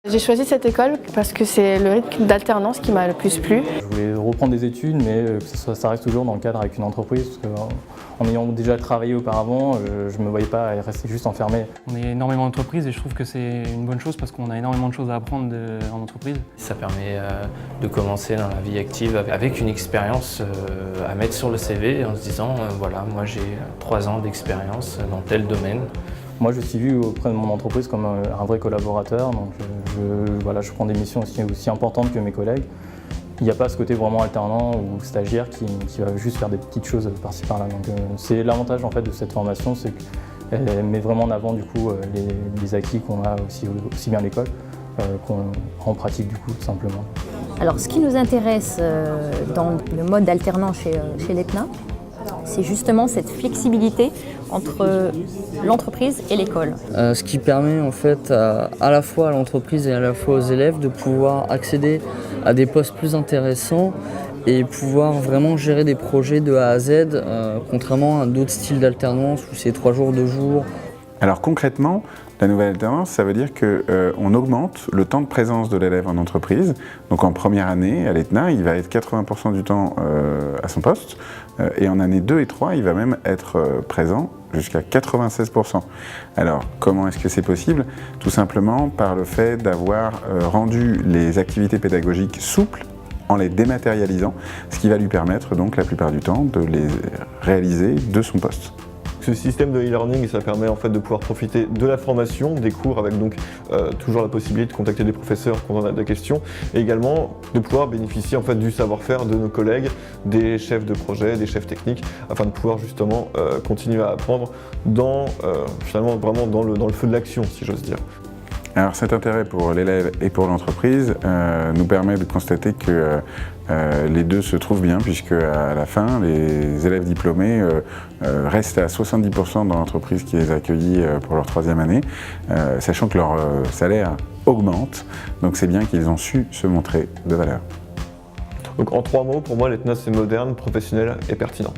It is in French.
J'ai choisi cette école parce que c'est le rythme d'alternance qui m'a le plus plu. Je voulais reprendre des études, mais que ça reste toujours dans le cadre avec une entreprise. Parce qu'en ayant déjà travaillé auparavant, je ne me voyais pas rester juste enfermé. On est énormément d'entreprises et je trouve que c'est une bonne chose parce qu'on a énormément de choses à apprendre en entreprise. Ça permet de commencer dans la vie active avec une expérience à mettre sur le CV en se disant voilà, moi j'ai 3 ans d'expérience dans tel domaine. Moi, je suis vu auprès de mon entreprise comme un vrai collaborateur, donc je prends des missions aussi importantes que mes collègues. Il n'y a pas ce côté vraiment alternant ou stagiaire qui va juste faire des petites choses par-ci par-là. C'est l'avantage en fait de cette formation, c'est qu'elle met vraiment en avant du coup les acquis qu'on a aussi bien à l'école qu'on en pratique du coup tout simplement. Alors, ce qui nous intéresse dans le mode d'alternance chez l'ETNA, c'est justement cette flexibilité entre l'entreprise et l'école. Ce qui permet en fait à la fois à l'entreprise et à la fois aux élèves de pouvoir accéder à des postes plus intéressants et pouvoir vraiment gérer des projets de A à Z, contrairement à d'autres styles d'alternance où c'est 3 jours, 2 jours. Alors concrètement, la nouvelle alternance, ça veut dire qu'on augmente le temps de présence de l'élève en entreprise. Donc en première année, à l'ETNA, il va être 80% du temps à son poste. Et en année 2 et 3, il va même être présent jusqu'à 96%. Alors comment est-ce que c'est possible? Tout simplement par le fait d'avoir rendu les activités pédagogiques souples en les dématérialisant, ce qui va lui permettre donc la plupart du temps de les réaliser de son poste. Ce système de e-learning, ça permet en fait de pouvoir profiter de la formation, des cours avec donc toujours la possibilité de contacter des professeurs quand on a des questions et également de pouvoir bénéficier en fait du savoir-faire de nos collègues, des chefs de projet, des chefs techniques, afin de pouvoir justement continuer à apprendre finalement vraiment dans le feu de l'action, si j'ose dire. Alors cet intérêt pour l'élève et pour l'entreprise nous permet de constater que les deux se trouvent bien, puisque à la fin, les élèves diplômés restent à 70% dans l'entreprise qui les a accueillis pour leur 3e année, sachant que leur salaire augmente, donc c'est bien qu'ils ont su se montrer de valeur. Donc en 3 mots, pour moi l'ETNA c'est moderne, professionnel et pertinent.